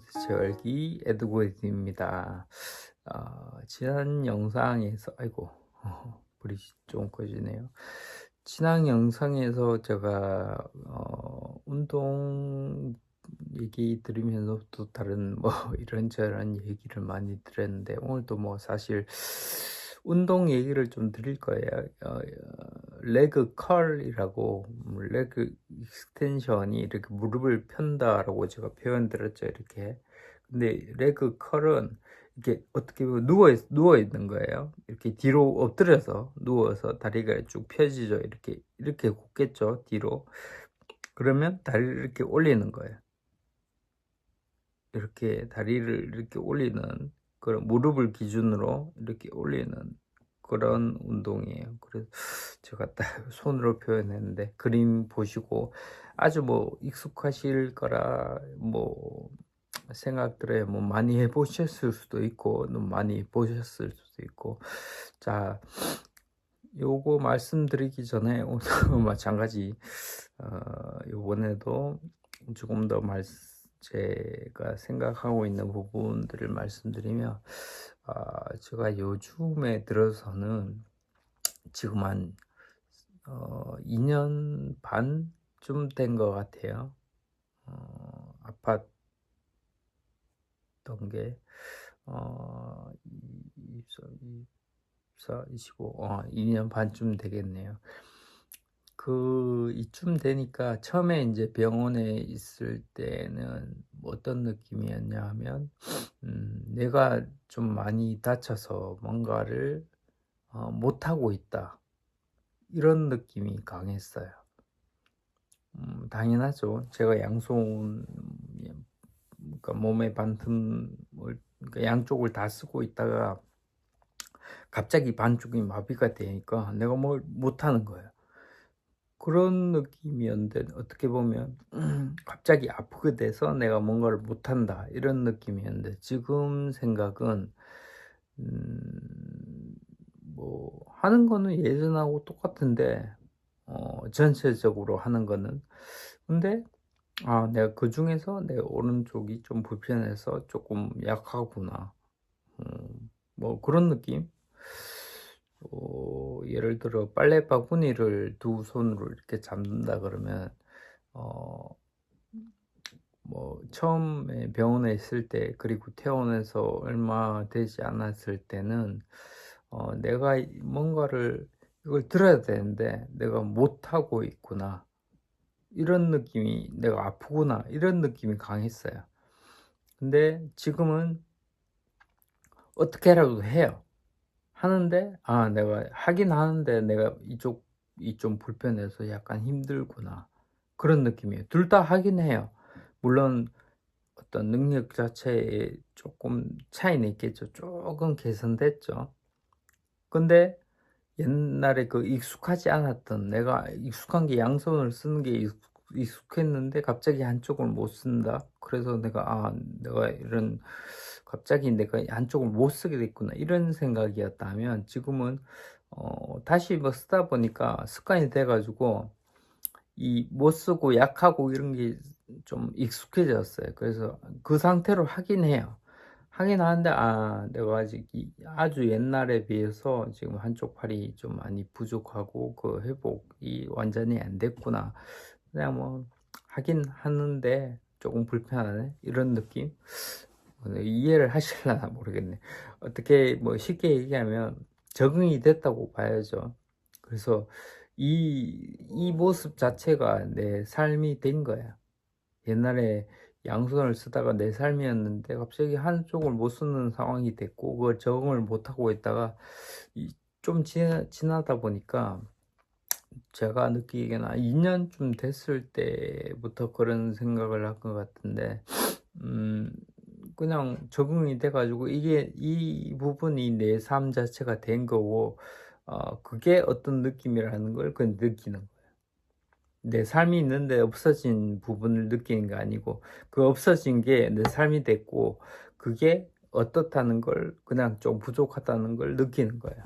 재활기 에드고입니다. 지난 영상에서 불이 좀 꺼지네요. 지난 영상에서 제가 운동 얘기 들으면서 또 다른 뭐 이런저런 얘기를 많이 드렸는데, 오늘도 뭐 사실 운동 얘기를 좀 드릴 거예요. 레그 컬이라고, 레그 익스텐션이 이렇게 무릎을 편다라고 제가 표현 드렸죠, 이렇게. 근데 레그 컬은 이렇게 어떻게 보면 누워 있는 거예요. 이렇게 뒤로 엎드려서 누워서 다리가 쭉 펴지죠. 이렇게 굽겠죠, 뒤로. 그러면 다리를 이렇게 올리는 거예요. 이렇게 다리를 이렇게 올리는, 그런 무릎을 기준으로 이렇게 올리는 그런 운동이에요. 그래서 제가 딱 손으로 표현했는데, 그림 보시고 아주 뭐 익숙하실 거라 뭐 생각들에 뭐 많이 해보셨을 수도 있고 너무 많이 보셨을 수도 있고. 자, 요거 말씀드리기 전에 오늘 마찬가지 요번에도 조금 더 제가 생각하고 있는 부분들을 말씀드리면, 제가 요즘에 들어서는 지금 한 2년 반쯤 된 것 같아요. 아팠던 게 24, 25, 2년 반쯤 되겠네요. 이쯤 되니까 처음에 이제 병원에 있을 때는 뭐 어떤 느낌이었냐 하면, 내가 좀 많이 다쳐서 뭔가를 못하고 있다, 이런 느낌이 강했어요. 당연하죠. 제가 양손, 그러니까 몸의 반틈을, 그러니까 양쪽을 다 쓰고 있다가 갑자기 반쪽이 마비가 되니까 내가 뭘 못하는 거예요. 그런 느낌이었는데, 어떻게 보면 갑자기 아프게 돼서 내가 뭔가를 못한다, 이런 느낌이었는데, 지금 생각은 뭐 하는 거는 예전하고 똑같은데, 전체적으로 하는 거는. 근데 내가 그중에서 내 오른쪽이 좀 불편해서 조금 약하구나, 뭐 그런 느낌. 예를 들어 빨래 바구니를 두 손으로 이렇게 잡는다 그러면, 어, 뭐 처음에 병원에 있을 때, 그리고 퇴원해서 얼마 되지 않았을 때는 내가 뭔가를 이걸 들어야 되는데 내가 못하고 있구나, 이런 느낌이, 내가 아프구나, 이런 느낌이 강했어요. 근데 지금은 어떻게라도 해요. 하는데, 내가 하긴 하는데 내가 이쪽이 좀 불편해서 약간 힘들구나, 그런 느낌이에요. 둘 다 하긴 해요. 물론 어떤 능력 자체에 조금 차이는 있겠죠. 조금 개선됐죠. 근데 옛날에 그 익숙하지 않았던, 내가 익숙한 게 양손을 쓰는 게 익숙했는데 갑자기 한쪽을 못 쓴다. 그래서 내가 이런, 갑자기 내가 한쪽을 못 쓰게 됐구나, 이런 생각이었다면, 지금은 다시 뭐 쓰다 보니까 습관이 돼 가지고 이 못 쓰고 약하고 이런 게 좀 익숙해졌어요. 그래서 그 상태로 하긴 해요. 하긴 하는데, 내가 아직 아주 옛날에 비해서 지금 한쪽 팔이 좀 많이 부족하고 그 회복이 완전히 안 됐구나. 그냥 뭐 하긴 하는데 조금 불편하네, 이런 느낌. 이해를 하실려나 모르겠네. 어떻게 뭐 쉽게 얘기하면 적응이 됐다고 봐야죠. 그래서 이 모습 자체가 내 삶이 된 거야. 옛날에 양손을 쓰다가 내 삶이었는데 갑자기 한쪽을 못 쓰는 상황이 됐고, 그걸 적응을 못 하고 있다가 좀 지나다 보니까, 제가 느끼기에는 2년쯤 됐을 때부터 그런 생각을 한 것 같은데, 음, 그냥 적응이 돼가지고 이 부분이 내 삶 자체가 된 거고, 그게 어떤 느낌이라는 걸 느끼는 거예요. 내 삶이 있는데 없어진 부분을 느끼는 게 아니고, 그 없어진 게 내 삶이 됐고, 그게 어떻다는 걸, 그냥 좀 부족하다는 걸 느끼는 거예요.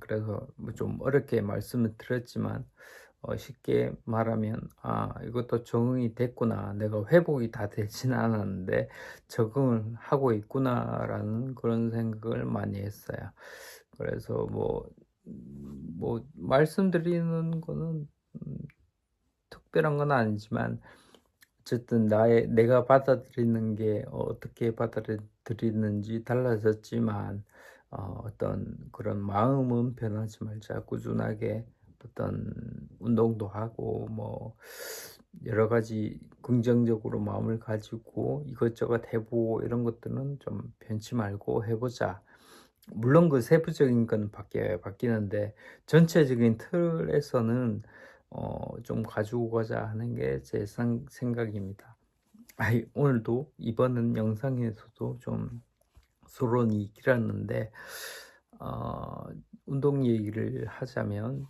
그래서 뭐 좀 어렵게 말씀을 드렸지만, 쉽게 말하면 '아 이것도 적응이 됐구나. 내가 회복이 다 되지는 않았는데 적응을 하고 있구나.'라는 그런 생각을 많이 했어요. 그래서 뭐 말씀드리는 거는 음 특별한 건 아니지만 어쨌든 내가 받아들이는 게 어떻게 받아들이는지 달라졌지만 어떤 그런 마음은 변하지 말자. 꾸준하게 어떤 운동도 하고 뭐 여러 가지 긍정적으로 마음을 가지고 이것저것 해 보고 이런 것들은 좀 변치 말고 해 보자. 물론 그 세부적인 건 바뀌어요. 바뀌는데 전체적인 틀에서는 좀 가지고 가자 하는 게 제 생각입니다. 오늘도 이번 영상에서도 좀 서론이 길었는데 어 운동 얘기를 하자면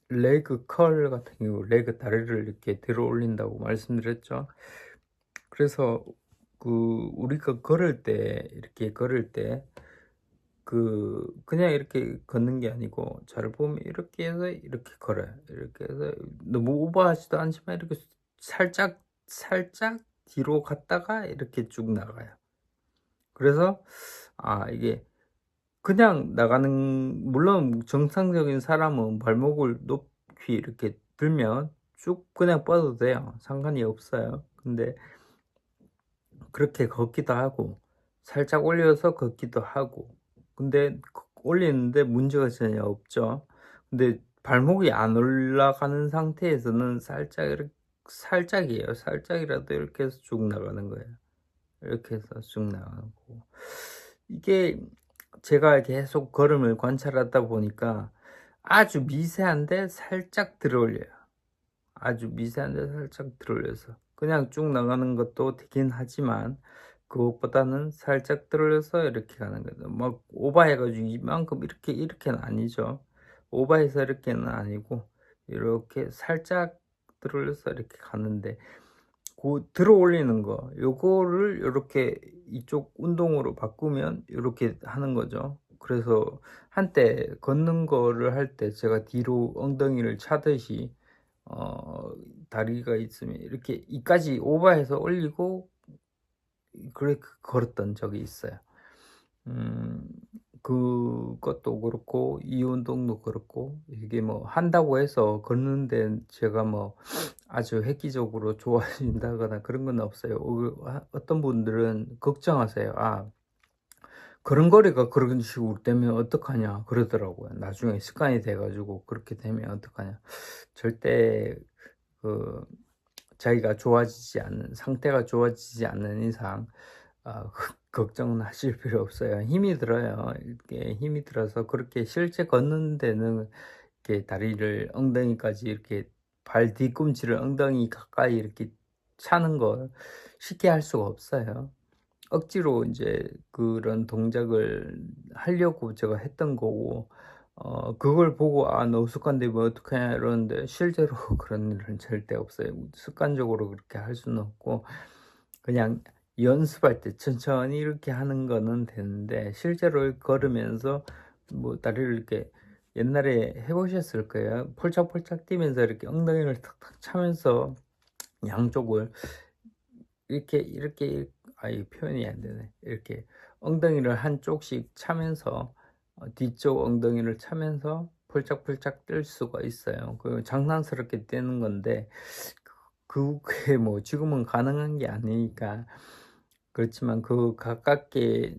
레그 컬 같은 경우 레그 다리를 이렇게 들어 올린다고 말씀드렸죠. 그래서 우리가 걸을 때 이렇게 걸을 때 그냥 이렇게 걷는 게 아니고 잘 보면 이렇게 해서 이렇게 걸어요. 이렇게 해서 너무 오버하지도 않지만 이렇게 살짝 뒤로 갔다가 이렇게 쭉 나가요. 그래서 이게 그냥 나가는, 물론 정상적인 사람은 발목을 높이 이렇게 들면 쭉 그냥 뻗어도 돼요. 상관이 없어요. 근데 그렇게 걷기도 하고 살짝 올려서 걷기도 하고, 근데 올리는데 문제가 전혀 없죠. 근데 발목이 안 올라가는 상태에서는 살짝이에요. 살짝이라도 이렇게 해서 쭉 나가는 거예요. 이렇게 해서 쭉 나가는 거고, 이게 제가 계속 걸음을 관찰하다 보니까 아주 미세한데 살짝 들어 올려요. 아주 미세한데 살짝 들어 올려서 그냥 쭉 나가는 것도 되긴 하지만 그것보다는 살짝 들어 올려서 이렇게 가는 거죠. 막 오버해 가지고 이만큼 이렇게는 아니죠. 오버해서 이렇게는 아니고 이렇게 살짝 들어 올려서 이렇게 가는데, 들어 올리는 거 요거를 요렇게 이쪽 운동으로 바꾸면 요렇게 하는 거죠. 그래서 한때 걷는 거를 할 때 제가 뒤로 엉덩이를 차듯이 다리가 있으면 이렇게 이까지 오버해서 올리고 그렇게 걸었던 적이 있어요. 음 그것도 그렇고 이 운동도 그렇고, 이게 뭐 한다고 해서 걷는 데는 제가 뭐 아주 획기적으로 좋아진다거나 그런 건 없어요. 어떤 분들은 걱정하세요. 걸음걸이가 그런 식으로 되면 어떡하냐 그러더라고요. 나중에 습관이 돼 가지고 그렇게 되면 어떡하냐. 절대 그 자기가 상태가 좋아지지 않는 이상 걱정은 하실 필요 없어요. 힘이 들어요. 이렇게 힘이 들어서 그렇게 실제 걷는 데는 이렇게 다리를 엉덩이까지 이렇게 발 뒤꿈치를 엉덩이 가까이 이렇게 차는 걸 쉽게 할 수가 없어요. 억지로 인제 그런 동작을 하려고 제가 했던 거고, 그걸 보고 "아 너 습관돼 뭐 어떡하냐." 이러는데 실제로 그런 일은 절대 없어요. 습관적으로 그렇게 할 수는 없고, 그냥 연습할 때 천천히 이렇게 하는 거는 되는데 실제로 걸으면서 뭐 다리를 이렇게 옛날에 해 보셨을 거예요. 폴짝폴짝 뛰면서 이렇게 엉덩이를 탁탁 차면서 양쪽을 이렇게 이 표현이 안 되네. 이렇게 엉덩이를 한쪽씩 차면서 뒤쪽 엉덩이를 차면서 폴짝폴짝 뛸 수가 있어요. 장난스럽게 뛰는 건데 그게 뭐 지금은 가능한 게 아니니까 그렇지만 가깝게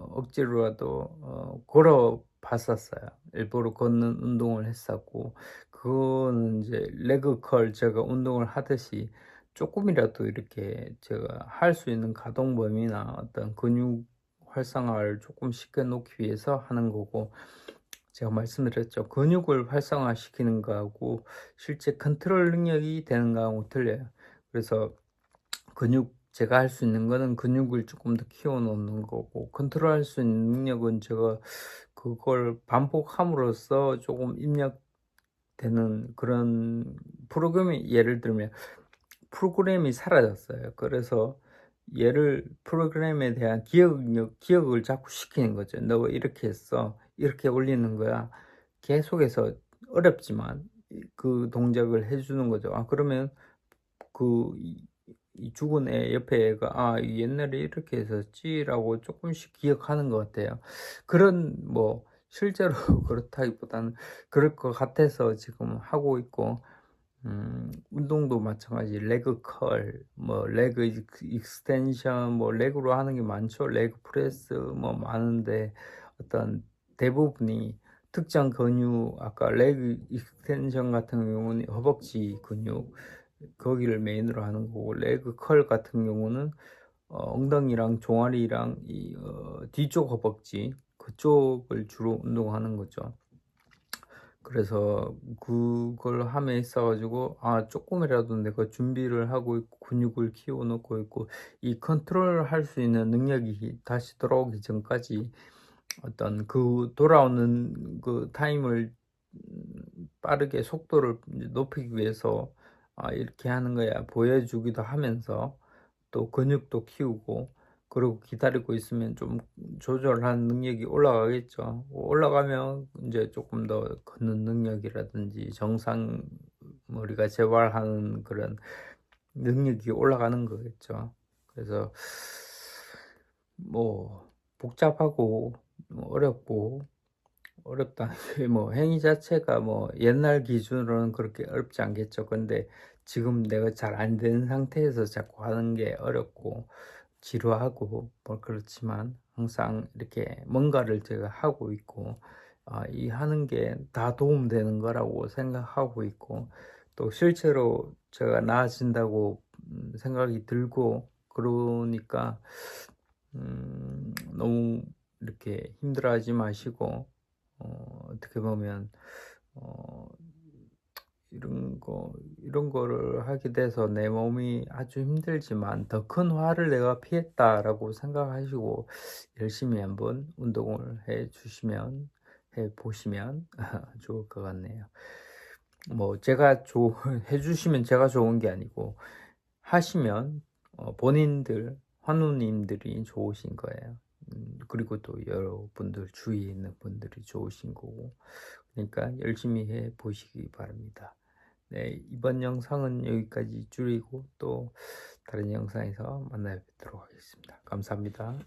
억지로라도 걸어 봤었어요. 일부러 걷는 운동을 했었고, 그거는 이제 레그 컬 제가 운동을 하듯이 쪼끔이라도 이렇게 제가 할 수 있는 가동 범위나 어떤 근육 활성화를 쪼끔 시켜 놓기 위해서 하는 거고, 제가 말씀드렸죠. 근육을 활성화시키는 거하고 실제 컨트롤 능력이 되는 거하고 틀려요. 그래서 제가 할 수 있는 거는 근육을 조금 더 키워 놓는 거고, 컨트롤할 수 있는 능력은 제가 그걸 반복함으로써 조금 입력되는 그런 프로그램이, 예를 들면 프로그램이 사라졌어요. 그래서 프로그램에 대한 기억을 자꾸 시키는 거죠. "너 이렇게 했어. 이렇게 올리는 거야." 계속해서 어렵지만 그 동작을 해 주는 거죠. 아 그러면 그 이 죽은 애 옆에 애가 '아 옛날에 이렇게 했었지.'라고 쪼끔씩 기억하는 것 같아요. 그런 뭐 실제로 그렇다기보다는 그럴 것 같아서 지금 하고 있고, 운동도 마찬가지 레그 컬 뭐 레그 익스텐션 뭐 레그로 하는 게 많죠. 레그 프레스 뭐 많은데 어떤 대부분이 특정 근육, 아까 레그 익스텐션 같은 경우는 허벅지 근육 거기를 메인으로 하는 거고, 레그 컬 같은 경우는 엉덩이랑 종아리랑 뒤쪽 허벅지 그쪽을 주로 운동하는 거죠. 그래서 그걸 함에 있어 가지고 아 쪼끔이라도 내가 준비를 하고 있고 근육을 키워 놓고 있고, 이 컨트롤할 수 있는 능력이 다시 돌아오기 전까지 어떤 그 돌아오는 그 타임을 빠르게 속도를 이제 높이기 위해서 '아 이렇게 하는 거야.' 보여주기도 하면서 또 근육도 키우고, 그리고 기다리고 있으면 좀 조절하는 능력이 올라가겠죠. 올라가면 인제 쪼끔 더 걷는 능력이라든지 정상 우리가 재활하는 그런 능력이 올라가는 거겠죠. 그래서 뭐 복잡하고 뭐 어렵고, 어렵다는 게 뭐 행위 자체가 뭐 옛날 기준으로는 그렇게 어렵지 않겠죠. 근데 지금 내가 잘 안 되는 상태에서 자꾸 하는 게 어렵고 지루하고 뭐 그렇지만, 항상 이렇게 뭔가를 제가 하고 있고 이 하는 게 다 도움되는 거라고 생각하고 있고, 또 실제로 제가 나아진다고 생각이 들고 그러니까 너무 이렇게 힘들어하지 마시고, 어떻게 보면 어 이런 거를 하게 돼서 내 몸이 아주 힘들지만 '더 큰 화를 내가 피했다.'라고 생각하시고 열심히 한번 운동을 해 보시면 좋을 것 같네요. 뭐 제가 해 주시면 제가 좋은 게 아니고 하시면 본인들 환우님들이 좋으신 거예요. 그리고 또 여러분들 주위에 있는 분들이 좋으신 거고, 그러니까 열심히 해 보시기 바랍니다. 네, 이번 영상은 여기까지 줄이고 또 다른 영상에서 만나 뵙도록 하겠습니다. 감사합니다.